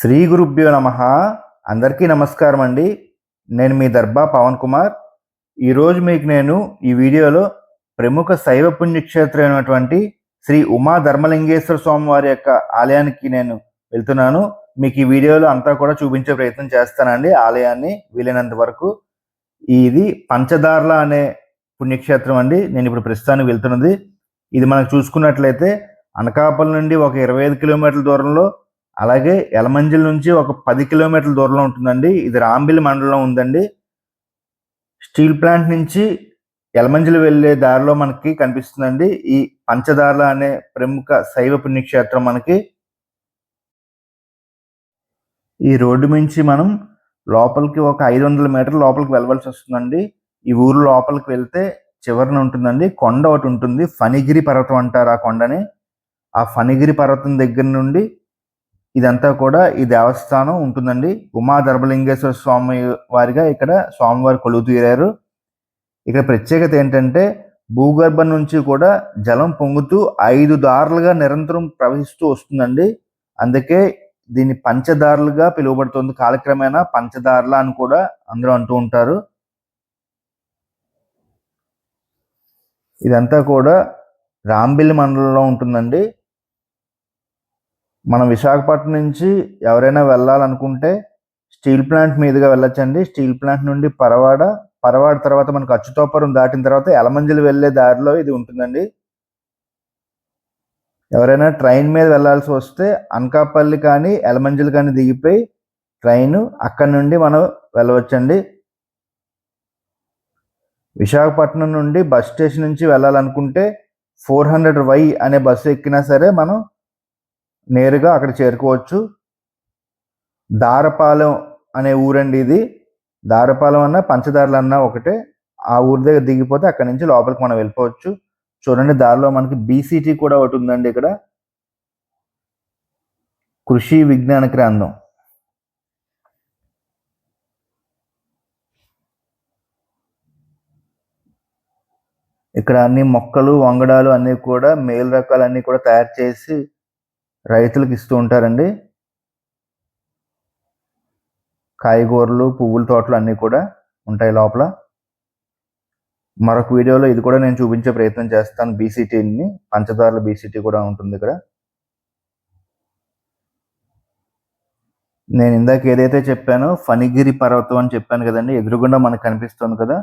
శ్రీ గురుభ్యో నమః. అందరికీ నమస్కారం అండి. నేను మీ దర్బా పవన్ కుమార్. ఈరోజు మీకు నేను ఈ వీడియోలో ప్రముఖ శైవ పుణ్యక్షేత్రమైనటువంటి శ్రీ ఉమా ధర్మలింగేశ్వర స్వామి వారి యొక్క ఆలయానికి నేను వెళ్తున్నాను. మీకు ఈ వీడియోలో అంతా కూడా చూపించే ప్రయత్నం చేస్తానండి. ఆలయాన్ని వీలైనంత వరకు. ఇది పంచదార్ల అనే పుణ్యక్షేత్రం అండి. నేను ఇప్పుడు ప్రస్తుతానికి వెళ్తున్నది. ఇది మనకు చూసుకున్నట్లయితే అనకాపల్లి నుండి ఒక 25 కిలోమీటర్ల దూరంలో, అలాగే యలమంచిలి నుంచి ఒక 10 కిలోమీటర్ల దూరంలో ఉంటుందండి. ఇది రాంబిల్ మండలంలో ఉందండి. స్టీల్ ప్లాంట్ నుంచి యలమంచిలి వెళ్ళే దారిలో మనకి కనిపిస్తుందండి ఈ పంచదార్ల అనే ప్రముఖ శైవ పుణ్యక్షేత్రం మనకి. ఈ రోడ్డు నుంచి మనం లోపలికి ఒక 500 మీటర్ల లోపలికి వెళ్ళవలసి వస్తుందండి. ఈ ఊరు లోపలికి వెళ్తే చివరన ఉంటుందండి కొండ ఒకటి ఉంటుంది. ఫణిగిరి పర్వతం అంటారు ఆ కొండని. ఆ ఫణిగిరి పర్వతం దగ్గర నుండి ఇదంతా కూడా ఈ దేవస్థానం ఉంటుందండి. ఉమా ధర్మలింగేశ్వర స్వామి వారిగా ఇక్కడ స్వామివారు కొలువు తీరారు. ఇక్కడ ప్రత్యేకత ఏంటంటే భూగర్భం నుంచి కూడా జలం పొంగుతూ 5 దారులుగా నిరంతరం ప్రవహిస్తూ వస్తుందండి. అందుకే దీన్ని పంచదారులుగా పిలువబడుతుంది. కాలక్రమేణా పంచదారుల అని కూడా అందరూ అంటూ ఉంటారు. ఇదంతా కూడా రాంబిల్ మండలంలో ఉంటుందండి. మనం విశాఖపట్నం నుంచి ఎవరైనా వెళ్ళాలనుకుంటే స్టీల్ ప్లాంట్ మీదుగా వెళ్ళొచ్చండి. స్టీల్ ప్లాంట్ నుండి పరవాడ తర్వాత మనకు అచ్యుతాపురం దాటిన తర్వాత యలమంచిలి వెళ్ళే దారిలో ఇది ఉంటుందండి. ఎవరైనా ట్రైన్ మీద వెళ్ళాల్సి వస్తే అనకాపల్లి కానీ యలమంచిలి కానీ దిగిపోయి ట్రైన్ అక్కడి నుండి మనం వెళ్ళవచ్చండి. విశాఖపట్నం నుండి బస్ స్టేషన్ నుంచి వెళ్ళాలనుకుంటే 400Y అనే బస్సు ఎక్కినా సరే మనం నేరుగా అక్కడ చేరుకోవచ్చు. దారపాలెం అనే ఊరండి ఇది. దారపాలెం అన్న పంచదార్లు అన్న ఒకటే. ఆ ఊరి దగ్గర దిగిపోతే అక్కడి నుంచి లోపలికి మనం వెళ్ళిపోవచ్చు. చూడండి, దారిలో మనకి BCT కూడా ఒకటి ఉందండి. ఇక్కడ కృషి విజ్ఞాన కేంద్రం. ఇక్కడ అన్ని మొక్కలు, వంగడాలు అన్నీ కూడా మేలు రకాలన్నీ కూడా తయారు చేసి రైతులకు ఇస్తూ ఉంటారండి. కాయగూరలు, పువ్వుల తోటలు అన్నీ కూడా ఉంటాయి లోపల. మరొక వీడియోలో ఇది కూడా నేను చూపించే ప్రయత్నం చేస్తాను. BCTని, పంచదార్ల BCT కూడా ఉంటుంది ఇక్కడ. నేను ఇందాక ఏదైతే చెప్పానో ఫణిగిరి పర్వతం అని చెప్పాను కదండి, ఎదురుగుండా మనకు కనిపిస్తుంది కదా,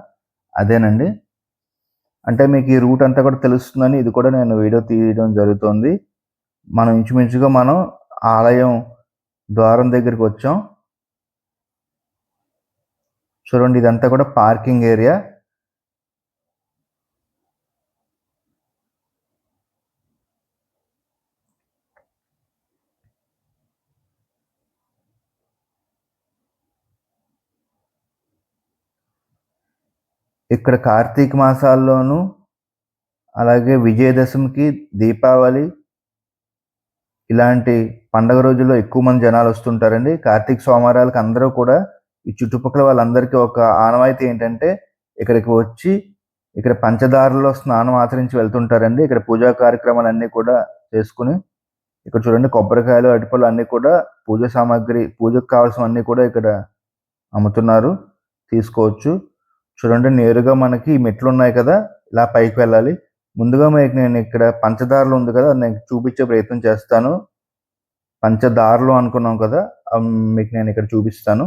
అదేనండి. అంటే మీకు ఈ రూట్ అంతా కూడా తెలుస్తుందని ఇది కూడా నేను వీడియో తీయడం జరుగుతుంది. మనం ఇంచుమించుగా మనం ఆలయం ద్వారం దగ్గరికి వచ్చాం. చూడండి, ఇదంతా కూడా పార్కింగ్ ఏరియా. ఇక్కడ కార్తీక మాసాల్లోనూ, అలాగే విజయదశమికి, దీపావళి ఇలాంటి పండగ రోజుల్లో ఎక్కువ మంది జనాలు వస్తుంటారండి. కార్తీక సోమవారాలకు అందరూ కూడా ఈ చుట్టుపక్కల వాళ్ళందరికీ ఒక ఆనవాయితీ ఏంటంటే ఇక్కడికి వచ్చి ఇక్కడ పంచదారలో స్నానం ఆచరించి వెళ్తుంటారండి. ఇక్కడ పూజా కార్యక్రమాలన్నీ కూడా చేసుకుని, ఇక్కడ చూడండి కొబ్బరికాయలు, అరటిపళ్ళు అన్నీ కూడా పూజ సామాగ్రి, పూజకు కావాల్సినవన్నీ కూడా ఇక్కడ అమ్ముతున్నారు, తీసుకోవచ్చు. చూడండి, నేరుగా మనకి మెట్లు ఉన్నాయి కదా, ఇలా పైకి వెళ్ళాలి. ముందుగా మీకు నేను ఇక్కడ పంచదారలు ఉంది కదా, నేను చూపించే ప్రయత్నం చేస్తాను. పంచదారలు అనుకున్నాం కదా, మీకు నేను ఇక్కడ చూపిస్తాను.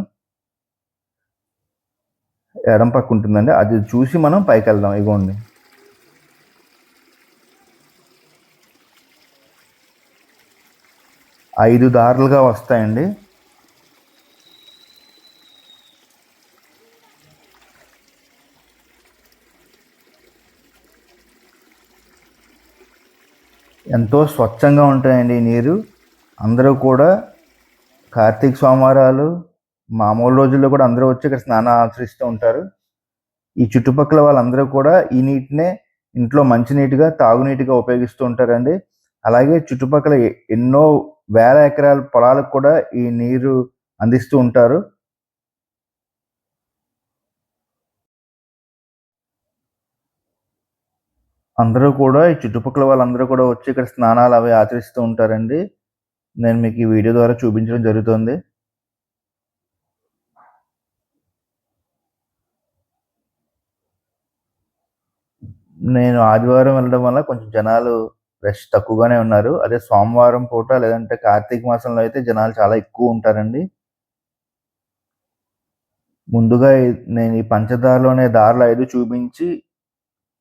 ఎడం పక్క ఉంటుందండి, అది చూసి మనం పైకి వెళ్దాం. ఇగోండి, ఐదు దారులుగా వస్తాయండి. ఎంతో స్వచ్ఛంగా ఉంటాయండి ఈ నీరు. అందరూ కూడా కార్తీక సోమవారాలు, మామూలు రోజుల్లో కూడా అందరూ వచ్చి ఇక్కడ స్నానం ఆచరిస్తూ ఉంటారు. ఈ చుట్టుపక్కల వాళ్ళందరూ కూడా ఈ నీటినే ఇంట్లో మంచినీటిగా, తాగునీటిగా ఉపయోగిస్తూ ఉంటారండి. అలాగే చుట్టుపక్కల ఎన్నో వేల ఎకరాల పొలాలకు కూడా ఈ నీరు అందిస్తూ ఉంటారు. అందరూ కూడా, ఈ చుట్టుపక్కల వాళ్ళందరూ కూడా వచ్చి ఇక్కడ స్నానాలు అవి ఆచరిస్తూ ఉంటారండి. నేను మీకు ఈ వీడియో ద్వారా చూపించడం జరుగుతుంది. నేను ఆదివారం వెళ్ళడం వల్ల కొంచెం జనాలు రష్ తక్కువగానే ఉన్నారు. అదే సోమవారం పూట లేదంటే కార్తీక మాసంలో అయితే జనాలు చాలా ఎక్కువ ఉంటారండి. ముందుగా నేను ఈ పంచదారలోనే దారులు 5 చూపించి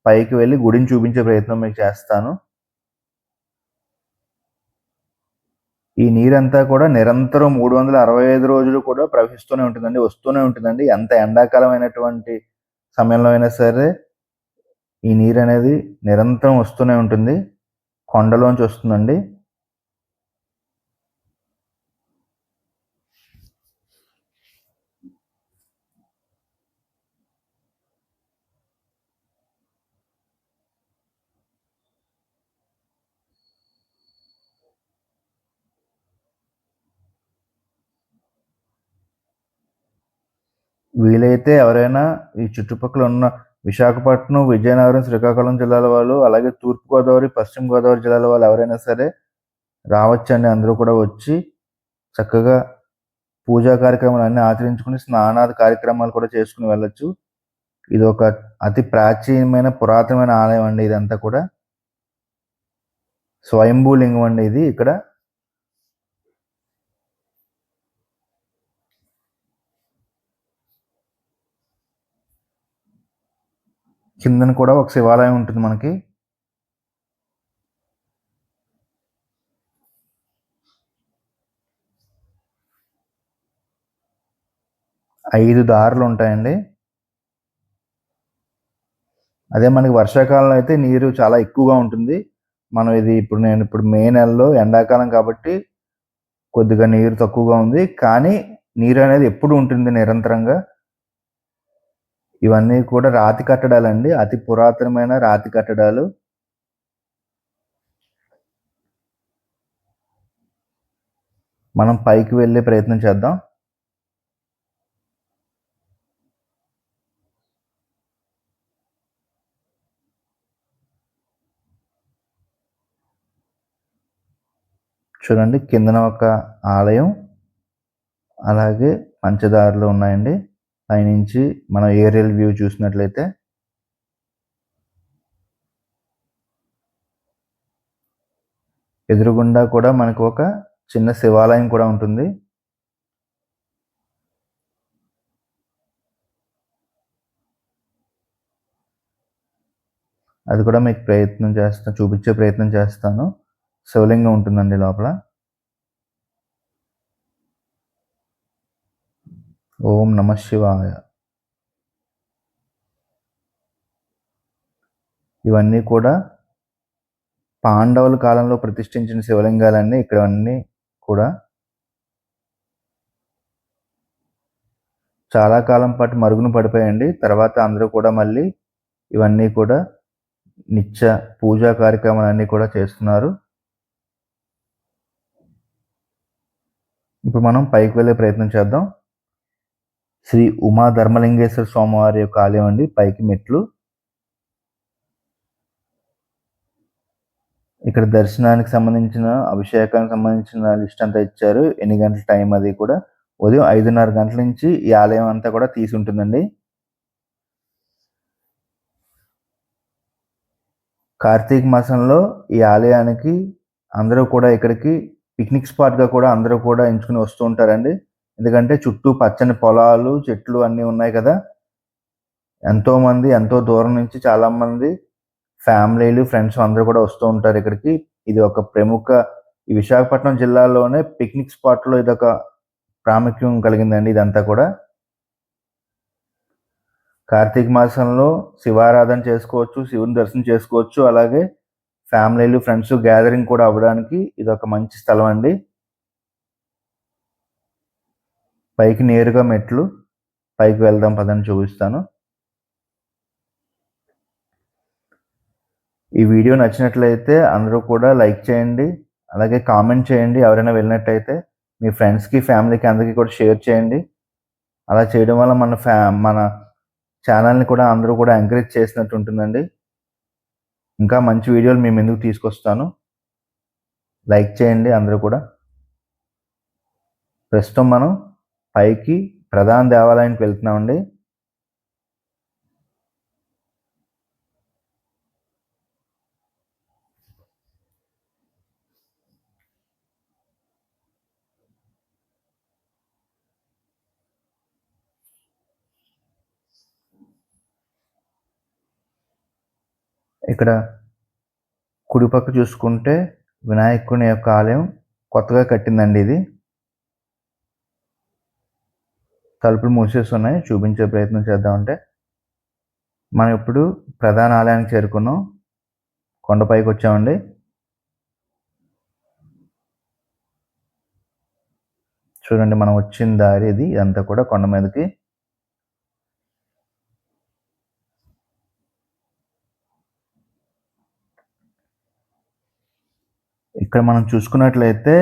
పైకి వెళ్ళి గుడిని చూపించే ప్రయత్నం మీకు చేస్తాను. ఈ నీరంతా కూడా నిరంతరం 365 రోజులు కూడా ప్రవహిస్తూనే ఉంటుందండి. వస్తూనే ఉంటుందండి. ఎంత ఎండాకాలమైనటువంటి సమయంలో అయినా సరే ఈ నీరనేది నిరంతరం వస్తూనే ఉంటుంది. కొండలోంచి వస్తుందండి. వీలైతే ఎవరైనా ఈ చుట్టుపక్కల ఉన్న విశాఖపట్నం, విజయనగరం, శ్రీకాకుళం జిల్లాల వాళ్ళు, అలాగే తూర్పుగోదావరి, పశ్చిమ గోదావరి జిల్లాల వాళ్ళు ఎవరైనా సరే రావచ్చండి. అందరూ కూడా వచ్చి చక్కగా పూజా కార్యక్రమాలన్నీ ఆచరించుకుని స్నానాది కార్యక్రమాలు కూడా చేసుకుని వెళ్ళొచ్చు. ఇది ఒక అతి ప్రాచీనమైన పురాతనమైన ఆలయం అండి. ఇదంతా కూడా స్వయంభూ లింగం అండి ఇది. ఇక్కడ కిందన కూడా ఒక శివాలయం ఉంటుంది మనకి. ఐదు దారులు ఉంటాయండి. అదే మనకి వర్షాకాలంలో అయితే నీరు చాలా ఎక్కువగా ఉంటుంది. మనం ఇది నేను ఇప్పుడు మే నెలలో ఎండాకాలం కాబట్టి కొద్దిగా నీరు తక్కువగా ఉంది. కానీ నీరు అనేది ఎప్పుడు ఉంటుంది నిరంతరంగా. ఇవన్నీ కూడా రాతి కట్టడాలండి. అతి పురాతనమైన రాతి కట్టడాలు. మనం పైకి వెళ్ళే ప్రయత్నం చేద్దాం. చూడండి, కిందన ఒక ఆలయం, అలాగే పంచదారులు ఉన్నాయండి. పైనుంచి మనం ఏరియల్ వ్యూ చూసినట్లయితే ఎదురుగుండా కూడా మనకు ఒక చిన్న శివాలయం కూడా ఉంటుంది. అది కూడా మీకు చూపించే ప్రయత్నం చేస్తాను. శివలింగం ఉంటుందండి లోపల. ఓం నమః శివాయ. ఇవన్నీ కూడా పాండవుల కాలంలో ప్రతిష్ఠించిన శివలింగాలన్నీ ఇక్కడ అన్నీ కూడా చాలా కాలం పాటు మరుగున పడిపోయాయండి. తర్వాత అందరూ కూడా మళ్ళీ ఇవన్నీ కూడా నిత్య పూజా కార్యక్రమాలన్నీ కూడా చేస్తున్నారు. ఇప్పుడు మనం పైకి వెళ్ళే ప్రయత్నం చేద్దాం. శ్రీ ఉమా ధర్మలింగేశ్వర స్వామివారి యొక్క ఆలయం అండి. పైకి మెట్లు. ఇక్కడ దర్శనానికి సంబంధించిన, అభిషేకానికి సంబంధించిన లిస్ట్ అంతా ఇచ్చారు. ఎన్ని గంటల టైం అది కూడా. ఉదయం 5:30 గంటల నుంచి ఈ ఆలయం అంతా కూడా తీసి ఉంటుందండి. కార్తీక మాసంలో ఈ ఆలయానికి అందరూ కూడా ఇక్కడికి పిక్నిక్ స్పాట్గా కూడా అందరూ కూడా ఎంచుకుని వస్తూ ఉంటారండి. ఎందుకంటే చుట్టూ పచ్చని పొలాలు, చెట్లు అన్నీ ఉన్నాయి కదా. ఎంతోమంది ఎంతో దూరం నుంచి చాలామంది ఫ్యామిలీలు, ఫ్రెండ్స్ అందరూ కూడా వస్తూ ఉంటారు ఇక్కడికి. ఇది ఒక ప్రముఖ ఈ విశాఖపట్నం జిల్లాలోనే పిక్నిక్ స్పాట్లో ఇదొక ప్రాముఖ్యం కలిగిందండి ఇదంతా కూడా. కార్తీక మాసంలో శివారాధన చేసుకోవచ్చు, శివుని దర్శనం చేసుకోవచ్చు. అలాగే ఫ్యామిలీలు, ఫ్రెండ్స్ గ్యాదరింగ్ కూడా అవ్వడానికి ఇదొక మంచి స్థలం అండి. పైకి నేరుగా మెట్లు. పైకి వెళ్దాం పదని చూపిస్తాను. ఈ వీడియో నచ్చినట్లయితే అందరూ కూడా లైక్ చేయండి, అలాగే కామెంట్ చేయండి. ఎవరైనా వెళ్ళినట్టయితే మీ ఫ్రెండ్స్కి, ఫ్యామిలీకి అందరికీ కూడా షేర్ చేయండి. అలా చేయడం వల్ల మన ఛానల్ని కూడా అందరూ కూడా ఎంకరేజ్ చేసినట్టు ఉంటుందండి. ఇంకా మంచి వీడియోలు మీ ముందుకు తీసుకొస్తాను. లైక్ చేయండి అందరూ కూడా. ప్రస్తుతం మనం పైకి ప్రధాన దేవాలయానికి వెళ్తున్నామండి. ఇక్కడ కుడిపక్క చూసుకుంటే వినాయకుని యొక్క ఆలయం కొత్తగా కట్టిందండి. ఇది తలుపులు మూసేసి ఉన్నాయి. చూపించే ప్రయత్నం చేద్దామంటే మనం ఇప్పుడు ప్రధాన ఆలయానికి చేరుకున్నాం. కొండపైకి వచ్చామండి. చూడండి మనం వచ్చిన దారి ఇది. ఇదంతా కూడా కొండ మీదకి. ఇక్కడ మనం చూసుకున్నట్లయితే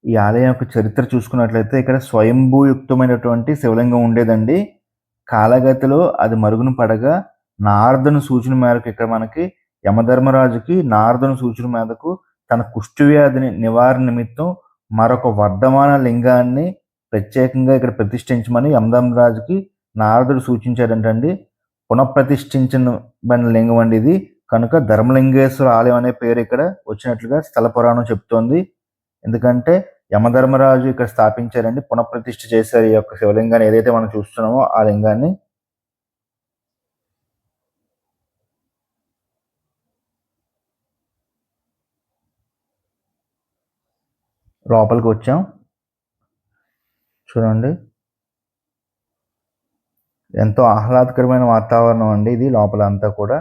ఈ ఆలయం యొక్క చరిత్ర చూసుకున్నట్లయితే ఇక్కడ స్వయంభూయుక్తమైనటువంటి శివలింగం ఉండేదండి. కాలగతిలో అది మరుగున పడగా నారదుని సూచన మేరకు ఇక్కడ మనకి యమధర్మరాజుకి నారదుని సూచన మేరకు తన కుష్టు వ్యాధిని నివారణ నిమిత్తం మరొక వర్ధమాన లింగాన్ని ప్రత్యేకంగా ఇక్కడ ప్రతిష్ఠించమని యమధర్మరాజుకి నారదుడు సూచించాడంటండి. పునఃప్రతిష్ఠించబడిన లింగం అండి ఇది. కనుక ధర్మలింగేశ్వర ఆలయం అనే పేరు ఇక్కడ వచ్చినట్లుగా స్థల పురాణం చెప్తోంది. ఎందుకంటే యమధర్మరాజు ఇక్కడ స్థాపించారండి, పునఃప్రతిష్ఠ చేశారు ఈ యొక్క శివలింగాన్ని, ఏదైతే మనం చూస్తున్నామో ఆ లింగాన్ని. లోపలికి వచ్చాం. చూడండి ఎంతో ఆహ్లాదకరమైన వాతావరణం అండి ఇది. లోపల అంతా కూడా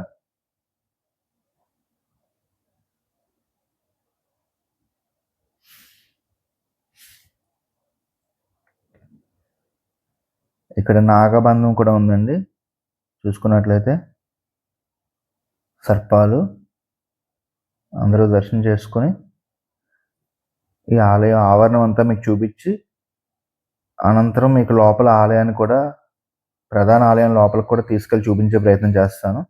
ఇక్కడ నాగబంధం కూడా ఉందండి. చూసుకున్నట్లయితే సర్పాలు అందరూ దర్శనం చేసుకొని ఈ ఆలయం ఆవరణం అంతా మీకు చూపించి అనంతరం మీకు లోపల ఆలయాన్ని కూడా, ప్రధాన ఆలయం లోపలికి కూడా తీసుకెళ్ళి చూపించే ప్రయత్నం చేస్తాను.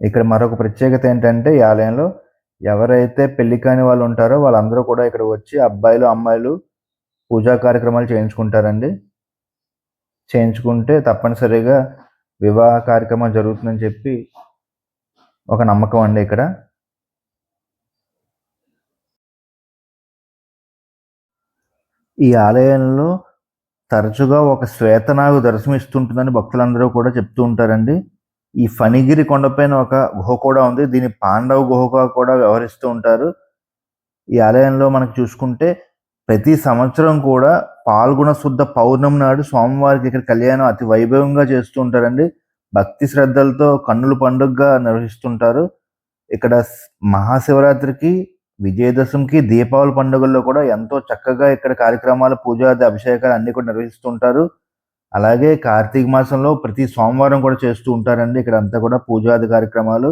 ఇక్కడ మరొక ప్రత్యేకత ఏంటంటే ఈ ఆలయంలో ఎవరైతే పెళ్లి కాని వాళ్ళు ఉంటారో వాళ్ళందరూ కూడా ఇక్కడ వచ్చి అబ్బాయిలు అమ్మాయిలు పూజా కార్యక్రమాలు చేయించుకుంటారండి. చేయించుకుంటే తప్పనిసరిగా వివాహ కార్యక్రమం జరుగుతుందని చెప్పి ఒక నమ్మకం అండి ఇక్కడ. ఈ ఆలయంలో తరచుగా ఒక శ్వేతనాగు దర్శనమిస్తుంటుందని భక్తులందరూ కూడా చెప్తూ ఉంటారండి. ఈ ఫణిగిరి కొండపైన ఒక గుహ కూడా ఉంది. దీన్ని పాండవ గుహగా కూడా వ్యవహరిస్తూ ఉంటారు. ఈ ఆలయంలో మనకు చూసుకుంటే ప్రతి సంవత్సరం కూడా పాల్గొన శుద్ధ పౌర్ణమి నాడు స్వామివారికి ఇక్కడ కళ్యాణం అతి వైభవంగా చేస్తూ ఉంటారండి. భక్తి శ్రద్ధలతో కన్నుల పండుగగా నిర్వహిస్తుంటారు. ఇక్కడ మహాశివరాత్రికి, విజయదశమికి, దీపావళి పండుగల్లో కూడా ఎంతో చక్కగా ఇక్కడ కార్యక్రమాలు, పూజాది అభిషేకాలు అన్నీ కూడా నిర్వహిస్తుంటారు. అలాగే కార్తీక మాసంలో ప్రతి సోమవారం కూడా చేస్తూ ఉంటారండి ఇక్కడ అంతా కూడా పూజాది కార్యక్రమాలు.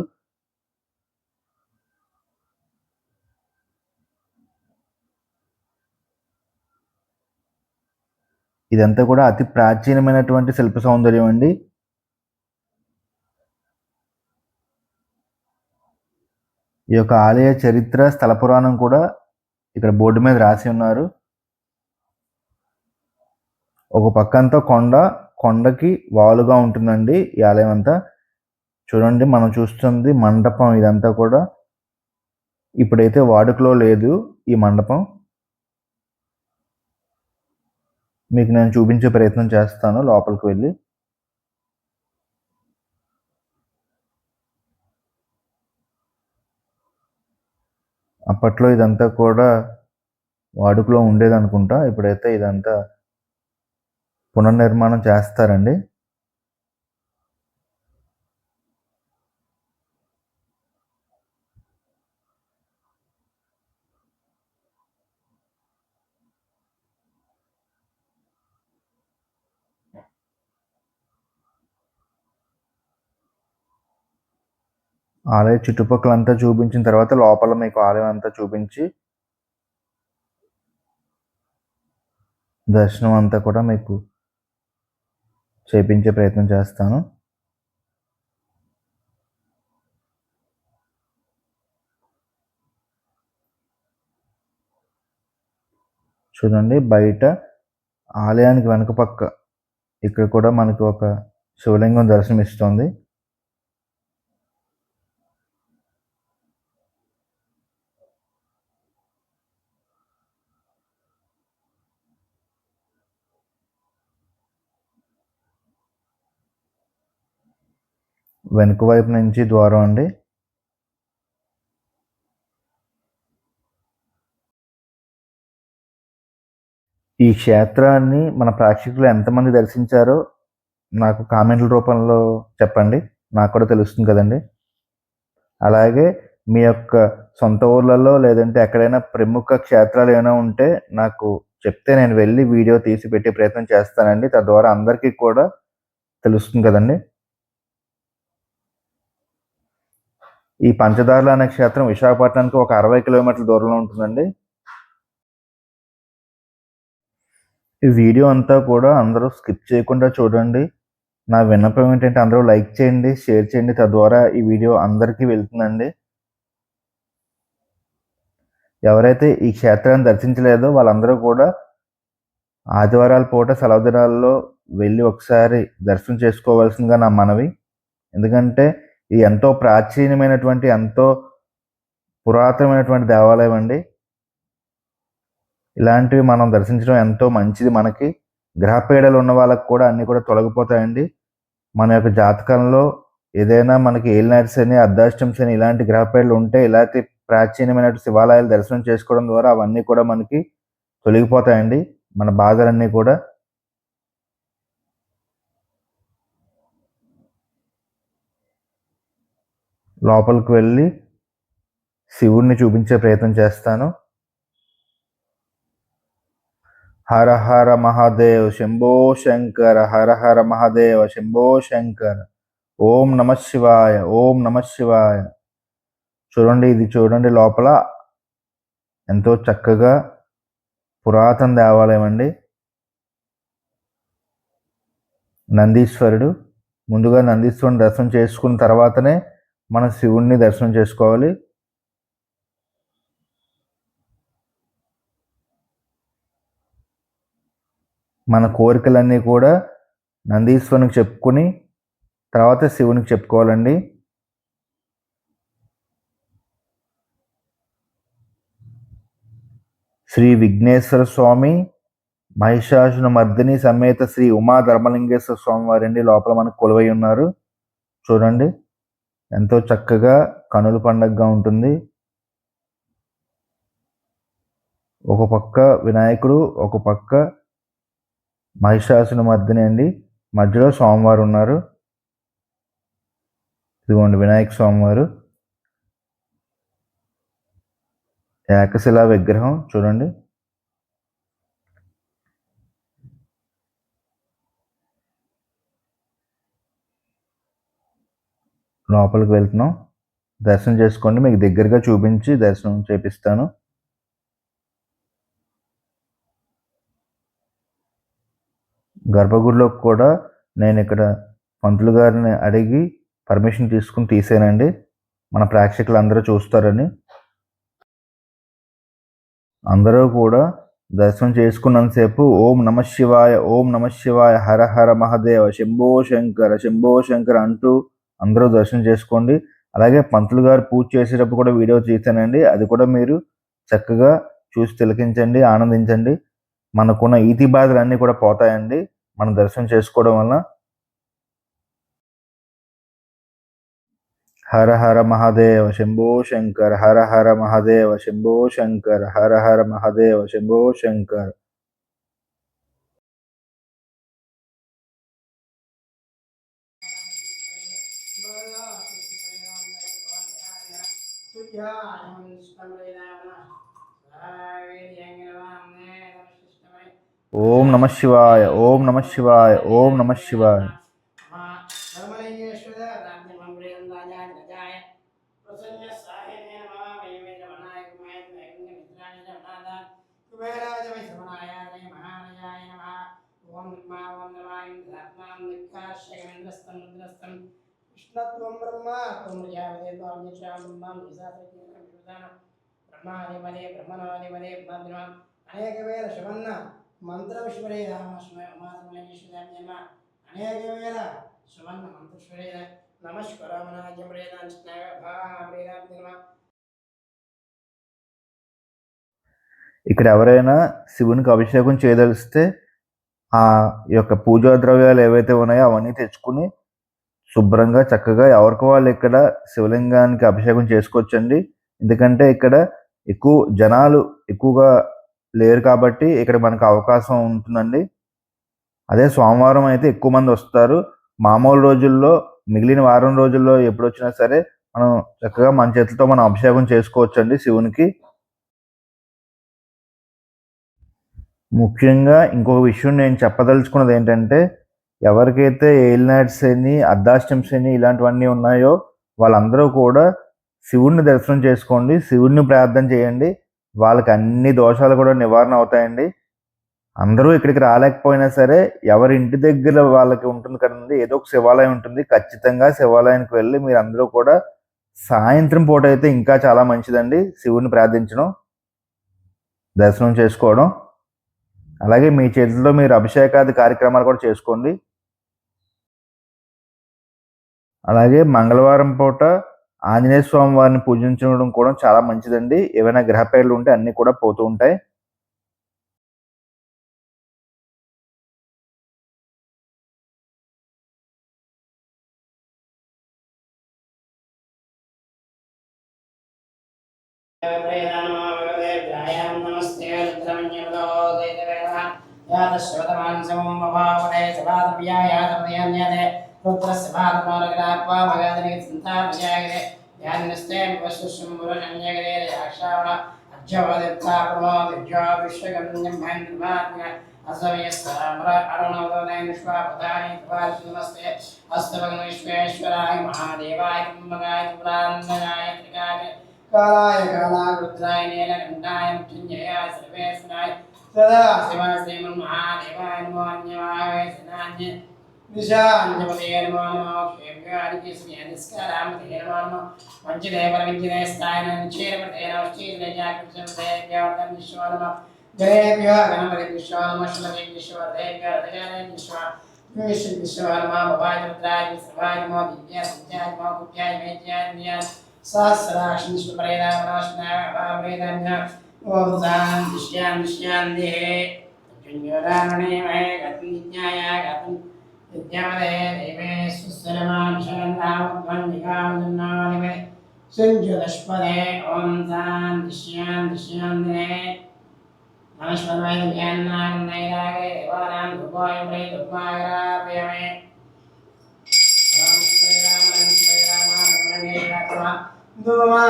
ఇదంతా కూడా అతి ప్రాచీనమైనటువంటి శిల్ప సౌందర్యం అండి. ఈ యొక్క ఆలయ చరిత్ర, స్థల పురాణం కూడా ఇక్కడ బోర్డు మీద రాసి ఉన్నారు. ఒక పక్కంతా కొండ, కొండకి వాలుగా ఉంటుందండి ఈ ఆలయం అంతా. చూడండి మనం చూస్తుంది మండపం. ఇదంతా కూడా ఇప్పుడైతే వాడుకలో లేదు ఈ మండపం. మీకు నేను చూపించే ప్రయత్నం చేస్తాను లోపలికి వెళ్ళి. అప్పట్లో ఇదంతా కూడా వాడుకలో ఉండేదనుకుంటా. ఇప్పుడైతే ఇదంతా పునర్నిర్మాణం చేస్తారండి. ఆలయ చుట్టుపక్కలంతా చూపించిన తర్వాత లోపల మీకు ఆలయం అంతా చూపించి దర్శనం అంతా కూడా మీకు చేపించే ప్రయత్నం చేస్తాను. చూడండి బయట ఆలయానికి వెనక పక్క ఇక్కడ కూడా మనకు ఒక శివలింగం దర్శనమిస్తోంది. వెనుక వైపు నుంచి ద్వారం అండి. ఈ క్షేత్రాన్ని మన ప్రేక్షకులు ఎంతమంది దర్శించారో నాకు కామెంట్ల రూపంలో చెప్పండి. నాకు కూడా తెలుస్తుంది కదండి. అలాగే మీ యొక్క సొంత ఊర్లలో లేదంటే ఎక్కడైనా ప్రముఖ క్షేత్రాలు ఏమైనా ఉంటే నాకు చెప్తే నేను వెళ్ళి వీడియో తీసి పెట్టే ప్రయత్నం చేస్తానండి. తద్వారా అందరికీ కూడా తెలుస్తుంది కదండి. ఈ పంచదార్ల అనే క్షేత్రం విశాఖపట్నానికి ఒక 60 కిలోమీటర్ల దూరంలో ఉంటుందండి. ఈ వీడియో అంతా కూడా అందరూ స్కిప్ చేయకుండా చూడండి. నా విన్నపం ఏంటంటే అందరూ లైక్ చేయండి, షేర్ చేయండి. తద్వారా ఈ వీడియో అందరికీ వెళ్తుందండి. ఎవరైతే ఈ క్షేత్రాన్ని దర్శించలేదో వాళ్ళందరూ కూడా ఆదివారాల పూట సెలవు దినాల్లో వెళ్ళి ఒకసారి దర్శనం చేసుకోవాల్సిందిగా నా మనవి. ఎందుకంటే ఇది ఎంతో ప్రాచీనమైనటువంటి, ఎంతో పురాతనమైనటువంటి దేవాలయం అండి. ఇలాంటివి మనం దర్శించడం ఎంతో మంచిది మనకి. గ్రహపీడలు ఉన్న వాళ్ళకి కూడా అన్నీ కూడా తొలగిపోతాయండి. మన యొక్క జాతకంలో ఏదైనా మనకి ఏలినాటి శని, అర్ధాష్టమ శని ఇలాంటి గ్రహపీడలు ఉంటే ఇలాంటి ప్రాచీనమైన శివాలయాలు దర్శనం చేసుకోవడం ద్వారా అవన్నీ కూడా మనకి తొలగిపోతాయండి. మన బాధలన్నీ కూడా. లోపలికి వెళ్ళి శివుడిని చూపించే ప్రయత్నం చేస్తాను. హర హర మహాదేవ్ శంభో శంకర, హర హర మహాదేవ శంభో శంకర, ఓం నమ శివాయ, ఓం నమ శివాయ. చూడండి, ఇది చూడండి లోపల ఎంతో చక్కగా పురాతన దేవాలయం అండి. నందీశ్వరుడు. ముందుగా నందీశ్వరుని దర్శనం చేసుకున్న తర్వాతనే మనం శివుణ్ణి దర్శనం చేసుకోవాలి. మన కోరికలన్నీ కూడా నందీశ్వరునికి చెప్పుకుని తర్వాత శివునికి చెప్పుకోవాలండి. శ్రీ విఘ్నేశ్వర స్వామి, మహిషాసుర మర్దిని సమేత శ్రీ ఉమా ధర్మలింగేశ్వర స్వామి వారండి లోపల మనకు కొలువై ఉన్నారు. చూడండి ఎంతో చక్కగా కనుల పండగగా ఉంటుంది. ఒక పక్క వినాయకుడు, ఒక పక్క మహిషాసుర మర్దిని అండి. మధ్యలో స్వామివారు ఉన్నారు. ఇదిగోండి వినాయక స్వామివారు. ఏకశిలా విగ్రహం చూడండి. లోపలికి వెళ్తున్నాం. దర్శనం చేసుకోండి. మీకు దగ్గరగా చూపించి దర్శనం చేపిస్తాను. గర్భగుడిలో కూడా నేను ఇక్కడ పంతులు గారిని అడిగి పర్మిషన్ తీసుకుని తీసానండి. మన ప్రేక్షకులు అందరూ చూస్తారని. అందరూ కూడా దర్శనం చేసుకున్నంతసేపు ఓం నమ శివాయ, ఓం నమ శివాయ, హర హర మహాదేవ శంభో శంకర, శంభో శంకర అంటూ అందరూ దర్శనం చేసుకోండి. అలాగే పంతులు గారు పూజ చేసేటప్పుడు కూడా వీడియో తీసానండి. అది కూడా మీరు చక్కగా చూసి తిలకించండి, ఆనందించండి. మనకున్న ఈతి బాధలు అన్నీ కూడా పోతాయండి మనం దర్శనం చేసుకోవడం వల్ల. హర హర మహాదేవ శంభో శంకర, హర హర మహాదేవ శంభో శంకర, హర హర మహాదేవ శంభో శంకర. ఓం నమ శివాయ, ఓం నమ శివాయ, ఓం నమ శివాయ. कृष्णत्वं ब्रह्मा त्वं प्रजापते त्वां यक्षां ब्रह्मां निशाचरं ब्रह्मादिपदे ब्रह्मणादिपदे ब्रह्मद्रमां అనేక వేల శివన్న మంత్రవిశ్వరే రామస్మేశ్వర అనేక వేల శివన్న మంత్రశ్వరే ఇక్కడ ఎవరైనా శివునికి అభిషేకం చేయదలిస్తే ఆ యొక్క పూజా ద్రవ్యాలు ఏవైతే ఉన్నాయో అవన్నీ తెచ్చుకుని శుభ్రంగా చక్కగా ఎవరికి వాళ్ళు ఇక్కడ శివలింగానికి అభిషేకం చేసుకోవచ్చండి. ఎందుకంటే ఇక్కడ ఎక్కువ జనాలు ఎక్కువగా లేరు కాబట్టి ఇక్కడ మనకు అవకాశం ఉంటుందండి. అదే సోమవారం అయితే ఎక్కువ మంది వస్తారు. మామూలు రోజుల్లో మిగిలిన వారం రోజుల్లో ఎప్పుడొచ్చినా సరే మనం చక్కగా మన చేతులతో మనం అభిషేకం చేసుకోవచ్చండి శివునికి. ముఖ్యంగా ఇంకొక విషయం నేను చెప్పదలుచుకున్నది ఏంటంటే, ఎవరికైతే ఏలినాటి శని, అర్ధాష్టమి శని ఇలాంటివన్నీ ఉన్నాయో వాళ్ళందరూ కూడా శివుడిని దర్శనం చేసుకోండి. శివుడిని ప్రార్థన చేయండి. వాళ్ళకి అన్ని దోషాలు కూడా నివారణ అవుతాయండి. అందరూ ఇక్కడికి రాలేకపోయినా సరే ఎవరి ఇంటి దగ్గర వాళ్ళకి ఉంటుంది కదండి, ఏదో ఒక శివాలయం ఉంటుంది. ఖచ్చితంగా శివాలయానికి వెళ్ళి మీరందరూ కూడా సాయంత్రం పూట అయితే ఇంకా చాలా మంచిదండి శివుడిని ప్రార్థించడం, దర్శనం చేసుకోవడం. అలాగే మీ చేతులతో మీరు అభిషేకాది కార్యక్రమాలు కూడా చేసుకోండి. అలాగే మంగళవారం పూట ఆంజనేయ స్వామి వారిని పూజించడం కూడా చాలా మంచిదండి. ఏవైనా గ్రహపేర్లు ఉంటే అన్నీ కూడా పోతూ ఉంటాయి. నమస్తే యాదశ్వతమాంసం మభావనే సభాదవ్యాయాదమయన్యతే పుత్రస్య భాగమానగ్రాపా మగాదనే సంతాపయాగరే యాన్నస్తే వశుషం పురుషన్యగరే యాక్షావణ అజ్జవదిత్తా ప్రమోదిజ్జా విశ్వగమ్యం మహేంద్రమాత్మ అసమయస్సామ్ర అరుణోదయ నిష్వాపదాని నమస్తే అస్తవగం విశ్వేశ్వరాయ మహాదేవాయ కుంభగాయ పురాణాయ త్రికాయ కాలాయ కాలారుద్రాయ నీలకంఠాయ మృత్యుంజయాయ సర్వేశ్వరాయ సదా శివాయ శ్రీమన్మహాదేవాయ నమో అన్యవాయ సనాన్య దిశాంజపతే నమో నమో క్షేమ్యానికి శ్రీయనిస్కారామతే నమో నమో పంచదేవర విద్యదేస్తాయ నిచేరపతే నమశ్చీర్ణజాకృష్ణదేవ్యావర్ధన్ విశ్వ నమో గణేభ్యో గణపతి విశ్వ నమో శ్రీమతే విశ్వ దేవ్యో రజానే విశ్వ విశ్వ నమో భవాయ రుద్రాయ సర్వాయ నమో దివ్య సంధ్యాయ నమో గుప్యాయ మేధ్యాయ सहस्राशनिष्परेदावनाशनावरेदान्य ओम शांति शांति शांति जन्योदामणे महे गतं विज्ञाय गतं विद्यामदे देवे सुस्सरमानुषगन्धावद्वन्दिकामदन्नादिवे संजुदष्पदे ओम शांति शांति शांति मनस्वरमय ज्ञानागन्धैरागे देवानां धूपाय pray धूपागरापयमे Duma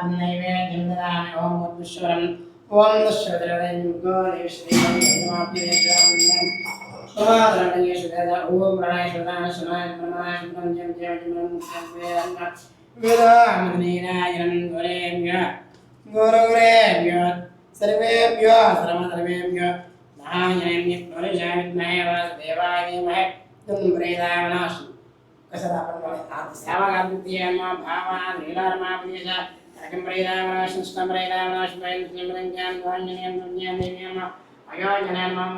Naivedam Dami Om Vishwaram Om Shadran Gori Om Ranashadana Shanai Pranay Panjam Jam Viram Goremya Goremya Sarvebya Saramadravebya Nayam Norisham Nayava Devadi Mah Tumbreda kesadapan sama gantian ma bhavan hilar ma bisa kemrida ma sustamrida ma smail nimrengkan wanyan dunya ma ayo janan ma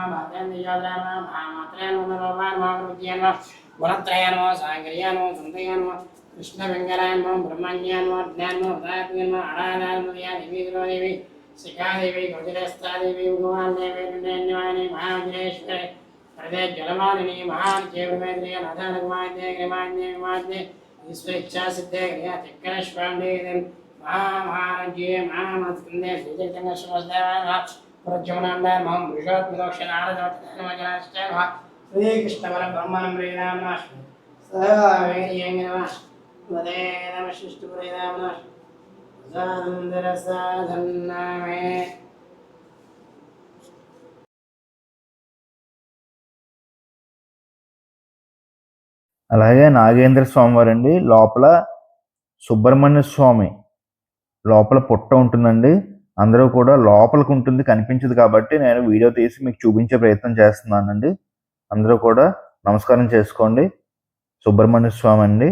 bhatan dijala ma bhamatran ma roban ma rudian ma waratrayan ma sangriyan ma sundayan ma krishna vengaran ma brahmanyan ma dhyan ma dhatuyan ma aradan ma ya devi devi sikha devi gojrasta devi bhagwan devi nanyani mahajeshwari हृदय जलमालिनी महान केवलमेन्द्रिय नाथानगमान्य ग्रमान्य विमान्य विश्वेच्छा सिद्धे क्रिया चक्रश्वांडे महामहानज्ये महामस्कंदे श्रीचैतन्य श्रीवासुदेवाय प्रज्वलनांदाय मम वृषोत्मदोक्षनारदवत्तनमजनाश्च श्रीकृष्ण परब्रह्मणम्रेणामः सवेर्यङ्गनमः वदे नमः शिष्टुप्रेणामः साधनरसाधन्नामे అలాగే నాగేంద్ర స్వామి వారండి లోపల సుబ్రహ్మణ్య స్వామి లోపల పుట్ట ఉంటుందండి. అందరూ కూడా లోపలికి ఉంటుంది, కనిపించదు కాబట్టి నేను వీడియో తీసి మీకు చూపించే ప్రయత్నం చేస్తున్నానండి. అందరూ కూడా నమస్కారం చేసుకోండి. సుబ్రహ్మణ్య స్వామి అండి.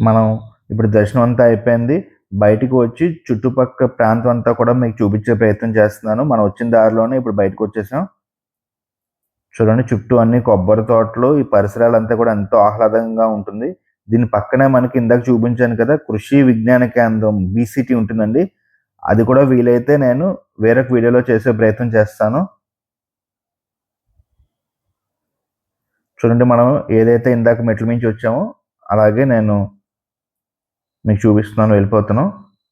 మనం ఇప్పుడు దర్శనం అంతా అయిపోయింది. బయటికి వచ్చి చుట్టుపక్కల ప్రాంతం అంతా కూడా మీకు చూపించే ప్రయత్నం చేస్తున్నాను. మనం వచ్చిన దారిలోనే ఇప్పుడు బయటకొచ్చేసాం. చూడండి చుట్టూ అన్ని కొబ్బరి తోటలు, ఈ పరిసరాలంతా కూడా ఎంతో ఆహ్లాదంగా ఉంటుంది. దీని పక్కనే మనకి ఇందాక చూపించాను కదా కృషి విజ్ఞాన కేంద్రం బీసీటీ ఉంటుందండి. అది కూడా వీలైతే నేను వేరొక వీడియోలో చేసే ప్రయత్నం చేస్తాను. చూడండి మనం ఏదైతే ఇందాక మెట్ల మించి వచ్చామో అలాగే నేను మీకు చూపిస్తున్నాను, వెళ్ళిపోతున్నాం.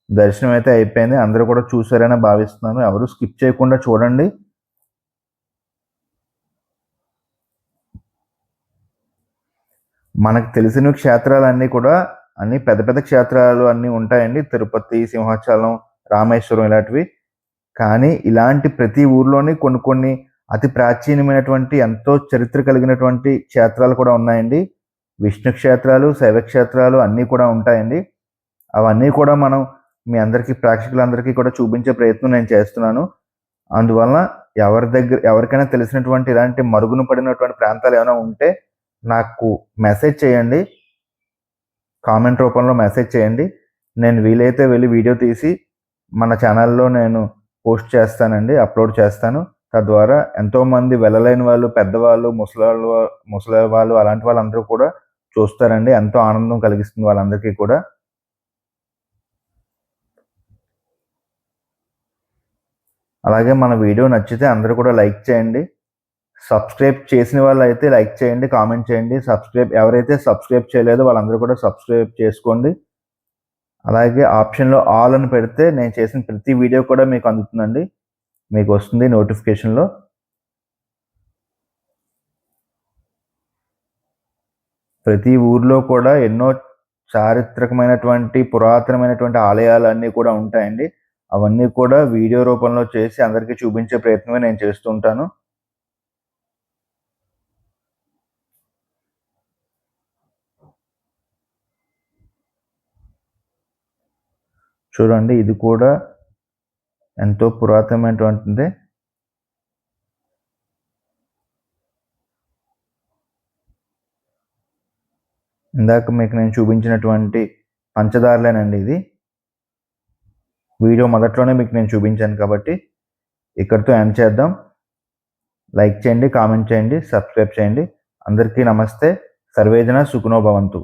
దర్శనం అయితే అయిపోయింది. అందరూ కూడా చూసారని భావిస్తున్నాను. ఎవరు స్కిప్ చేయకుండా చూడండి. మనకు తెలిసిన క్షేత్రాలన్నీ కూడా అన్ని పెద్ద పెద్ద క్షేత్రాలు అన్నీ ఉంటాయండి. తిరుపతి, సింహాచలం, రామేశ్వరం ఇలాంటివి. కానీ ఇలాంటి ప్రతి ఊర్లోని కొన్ని కొన్ని అతి ప్రాచీనమైనటువంటి ఎంతో చరిత్ర కలిగినటువంటి క్షేత్రాలు కూడా ఉన్నాయండి. విష్ణు క్షేత్రాలు, శైవ క్షేత్రాలు అన్నీ కూడా ఉంటాయండి. అవన్నీ కూడా మనం మీ అందరికీ ప్రేక్షకులందరికీ కూడా చూపించే ప్రయత్నం నేను చేస్తున్నాను. అందువలన ఎవరికైనా తెలిసినటువంటి ఇలాంటి మరుగున పడినటువంటి ప్రాంతాలు ఏమైనా ఉంటే నాకు మెసేజ్ చేయండి. కామెంట్ రూపంలో మెసేజ్ చేయండి. నేను వీలైతే వెళ్ళి వీడియో తీసి మన ఛానల్లో నేను పోస్ట్ చేస్తానండి, అప్లోడ్ చేస్తాను. తద్వారా ఎంతోమంది వెళ్ళలేని వాళ్ళు, పెద్దవాళ్ళు, ముసలి వాళ్ళు అలాంటి వాళ్ళందరూ కూడా చూస్తారండి. ఎంతో ఆనందం కలిగిస్తుంది వాళ్ళందరికీ కూడా. అలాగే మన వీడియో నచ్చితే అందరూ కూడా లైక్ చేయండి. సబ్స్క్రైబ్ చేసిన వాళ్ళైతే లైక్ చేయండి, కామెంట్ చేయండి. ఎవరైతే సబ్స్క్రైబ్ చేయలేదో వాళ్ళందరూ కూడా సబ్స్క్రైబ్ చేసుకోండి. అలాగే ఆప్షన్లో ఆల్ అని పెడితే నేను చేసిన ప్రతి వీడియో కూడా మీకు అందుతుందండి, మీకు వస్తుంది నోటిఫికేషన్లో. ప్రతి ఊర్లో కూడా ఎన్నో చారిత్రకమైనటువంటి పురాతనమైనటువంటి ఆలయాలు అన్నీ కూడా ఉంటాయండి. అవన్నీ కూడా వీడియో రూపంలో చేసి అందరికీ చూపించే ప్రయత్నమే నేను చేస్తూ ఉంటాను. చూడండి ఇది కూడా ఎంతో పురాతనమైనటువంటిది. ఇందాక మీకు నేను చూపించినటువంటి పంచదారులేనండి ఇది. వీడియో మొదట్లోనే మీకు నేను చూపించాను కాబట్టి ఇక్కడితో ఎండ్ చేద్దాం. లైక్ చేయండి, కామెంట్ చేయండి, సబ్స్క్రైబ్ చేయండి. అందరికీ నమస్తే. సర్వేజన సుఖినో భవంతు.